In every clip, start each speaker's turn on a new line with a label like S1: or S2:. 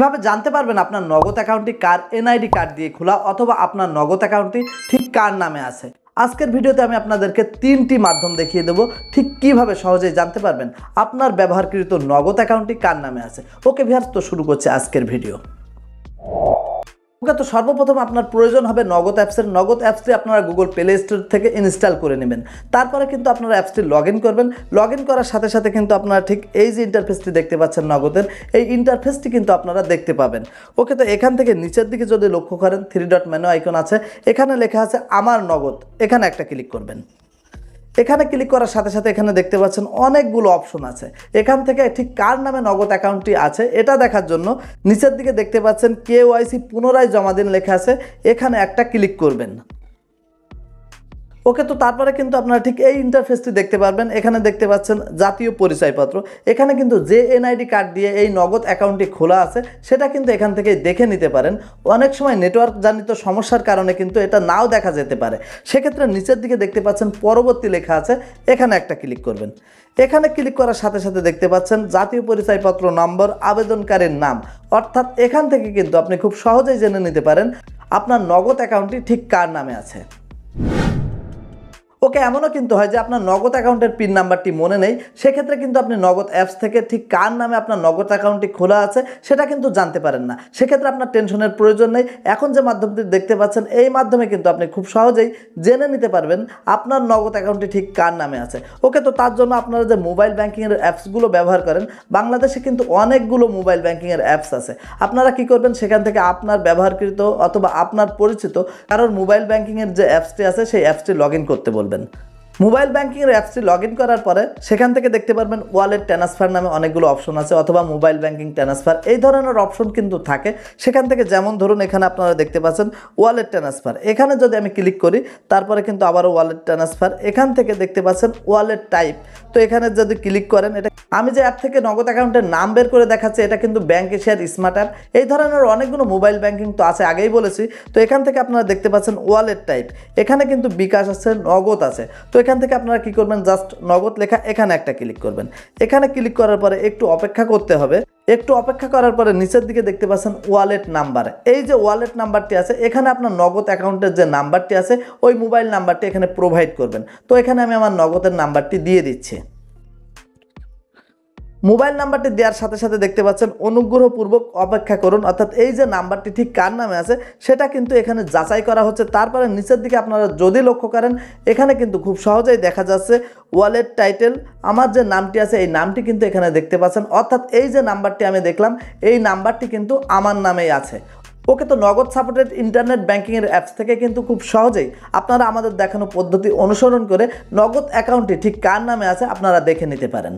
S1: কিভাবে জানতে পারবেন আপনার নগদ অ্যাকাউন্টটি কার এনআইডি কার্ড দিয়ে খোলা অথবা আপনার নগদ অ্যাকাউন্টটি ঠিক কার নামে আছে। আজকের ভিডিওতে আমি আপনাদেরকে 3টি মাধ্যম দেখিয়ে দেব ঠিক কিভাবে সহজেই জানতে পারবেন আপনার ব্যবহারকৃত নগদ অ্যাকাউন্টটি কার নামে আছে। ওকে ভিউয়ার্স, তো শুরু করছি আজকের ভিডিও। তো সর্বপ্রথম আপনার প্রয়োজন হবে নগদ অ্যাপসের। নগদ অ্যাপসটি আপনারা গুগল প্লে স্টোর থেকে ইনস্টল করে নেবেন। তারপরে কিন্তু আপনারা অ্যাপসটি লগ ইন করবেন। লগ ইন করার সাথে সাথে কিন্তু আপনারা ঠিক এই যে ইন্টারফেসটি দেখতে পাচ্ছেন নগদের, এই ইন্টারফেসটি কিন্তু আপনারা দেখতে পাবেন। ওকে, তো এখান থেকে নিচের দিকে যদি লক্ষ্য করেন 3 ডট মেনু আইকন আছে, এখানে লেখা আছে আমার নগদ, এখানে একটা ক্লিক করবেন। এখানে ক্লিক করার সাথে সাথে এখানে দেখতে পাচ্ছেন অনেকগুলো অপশন আছে। এখান থেকে ঠিক কার নামে নগদ অ্যাকাউন্টটি আছে এটা দেখার জন্য নিচের দিকে দেখতে পাচ্ছেন KYC পুনরায় জমা দিন লেখা আছে, এখানে একটা ক্লিক করবেন। ওকে, তো তারপরে কিন্তু আপনারা ঠিক এই ইন্টারফেসটি দেখতে পারবেন। এখানে দেখতে পাচ্ছেন জাতীয় পরিচয়পত্র। এখানে কিন্তু যে এনআইডি কার্ড দিয়ে এই নগদ অ্যাকাউন্টটি খোলা আছে সেটা কিন্তু এখান থেকে দেখে নিতে পারেন। অনেক সময় নেটওয়ার্ক জনিত সমস্যার কারণে কিন্তু এটা নাও দেখা যেতে পারে। সেক্ষেত্রে নিচের দিকে দেখতে পাচ্ছেন পরবর্তী লেখা আছে, এখানে একটা ক্লিক করবেন। এখানে ক্লিক করার সাথে সাথে দেখতে পাচ্ছেন জাতীয় পরিচয়পত্র নম্বর, আবেদনকারীর নাম। অর্থাৎ এখান থেকে কিন্তু আপনি খুব সহজেই জেনে নিতে পারেন আপনার নগদ অ্যাকাউন্টটি ঠিক কার নামে আছে। ওকে, এমনও কিন্তু হয় যে আপনার নগদ অ্যাকাউন্টের পিন নাম্বারটি মনে নেই, সেক্ষেত্রে কিন্তু আপনি নগদ অ্যাপস থেকে ঠিক কার নামে আপনার নগদ অ্যাকাউন্টটি খোলা আছে সেটা কিন্তু জানতে পারেন না। সেক্ষেত্রে আপনার টেনশনের প্রয়োজন নেই। এখন যে মাধ্যমটি দেখতে পাচ্ছেন এই মাধ্যমে কিন্তু আপনি খুব সহজেই জেনে নিতে পারবেন আপনার নগদ অ্যাকাউন্টটি ঠিক কার নামে আছে। ওকে, তো তার জন্য আপনারা যে মোবাইল ব্যাঙ্কিংয়ের অ্যাপসগুলো ব্যবহার করেন, বাংলাদেশে কিন্তু অনেকগুলো মোবাইল ব্যাঙ্কিংয়ের অ্যাপস আছে। আপনারা কি করবেন, সেখান থেকে আপনার ব্যবহারকৃত অথবা আপনার পরিচিত কারোর মোবাইল ব্যাঙ্কিংয়ের যে অ্যাপসটি আছে সেই অ্যাপসটি লগ ইন করতে বলবেন। মোবাইল ব্যাঙ্কিংয়ের অ্যাপসটি লগ ইন করার পরে সেখান থেকে দেখতে পারবেন ওয়ালেট ট্রান্সফার নামে অনেকগুলো অপশন আছে অথবা মোবাইল ব্যাঙ্কিং ট্রান্সফার, এই ধরনের অপশন কিন্তু থাকে। সেখান থেকে যেমন ধরুন এখানে আপনারা দেখতে পাচ্ছেন ওয়ালেট ট্রান্সফার, এখানে যদি আমি ক্লিক করি তারপরে কিন্তু আবারও ওয়ালেট ট্রান্সফার, এখান থেকে দেখতে পাচ্ছেন ওয়ালেট টাইপ। তো এখানে যদি ক্লিক করেন, এটা আমি যে অ্যাপ থেকে নগদ অ্যাকাউন্টের নাম বের করে দেখাচ্ছে এটা কিন্তু ব্যাঙ্ক এশিয়ার স্মার্ট অ্যাপ। এই ধরনের অনেকগুলো মোবাইল ব্যাঙ্কিং তো আছে, আগেই বলেছি। তো এখান থেকে আপনারা দেখতে পাচ্ছেন ওয়ালেট টাইপ, এখানে কিন্তু বিকাশ আছে, নগদ আছে। তো এখান থেকে আপনারা কি করবেন, জাস্ট নগদ লেখা এখানে একটা ক্লিক করবেন। এখানে ক্লিক করার পরে একটু অপেক্ষা করতে হবে। একটু অপেক্ষা করার পরে নিচের দিকে দেখতে পাচ্ছেন ওয়ালেট নাম্বার। এই যে ওয়ালেট নাম্বারটি আছে, এখানে আপনার নগদ অ্যাকাউন্টের যে নাম্বারটি আছে ওই মোবাইল নাম্বারটি এখানে প্রোভাইড করবেন। তো এখানে আমি আমার নগদের নাম্বারটি দিয়ে দিচ্ছি। মোবাইল নাম্বারটি দেওয়ার সাথে সাথে দেখতে পাচ্ছেন অনুগ্রহপূর্বক অপেক্ষা করুন, অর্থাৎ এই যে নাম্বারটি ঠিক কার নামে আছে সেটা কিন্তু এখানে যাচাই করা হচ্ছে। তারপরে নিচের দিকে আপনারা যদি লক্ষ্য করেন এখানে কিন্তু খুব সহজেই দেখা যাচ্ছে ওয়ালেট টাইটেল, আমার যে নামটি আছে এই নামটি কিন্তু এখানে দেখতে পাচ্ছেন। অর্থাৎ এই যে নাম্বারটি আমি দেখলাম এই নাম্বারটি কিন্তু আমার নামেই আছে। ওকে, তো নগদ সাপোর্টেড ইন্টারনেট ব্যাঙ্কিংয়ের অ্যাপস থেকে কিন্তু খুব সহজেই আপনারা আমাদের দেখানো পদ্ধতি অনুসরণ করে নগদ অ্যাকাউন্টটি ঠিক কার নামে আছে আপনারা দেখে নিতে পারেন।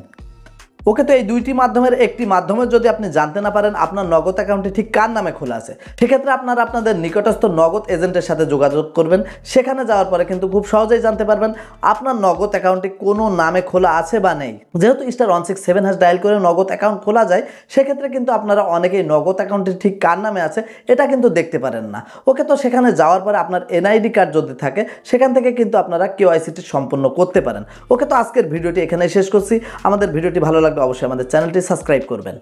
S1: ওকে, তো এই দুইটি মাধ্যমের একটি মাধ্যমে যদি আপনি জানতে না পারেন আপনার নগদ অ্যাকাউন্টটি ঠিক কার নামে খোলা আছে, সেক্ষেত্রে আপনারা আপনাদের নিকটস্থ নগদ এজেন্টের সাথে যোগাযোগ করবেন। সেখানে যাওয়ার পরে কিন্তু খুব সহজেই জানতে পারবেন আপনার নগদ অ্যাকাউন্টটি কোনো নামে খোলা আছে বা নেই। যেহেতু *167# ডায়াল করে নগদ অ্যাকাউন্ট খোলা যায়, সেক্ষেত্রে কিন্তু আপনারা অনেকেই নগদ অ্যাকাউন্টটি ঠিক কার নামে আছে এটা কিন্তু দেখতে পারেন না। ওকে, তো সেখানে যাওয়ার পরে আপনার এনআইডি কার্ড যদি থাকে সেখান থেকে কিন্তু আপনারা KYCটি সম্পন্ন করতে পারেন। ওকে, তো আজকের ভিডিওটি এখানে শেষ করছি। আমাদের ভিডিওটি ভালো লাগলে অবশ্যই আমাদের চ্যানেলটি সাবস্ক্রাইব করবেন।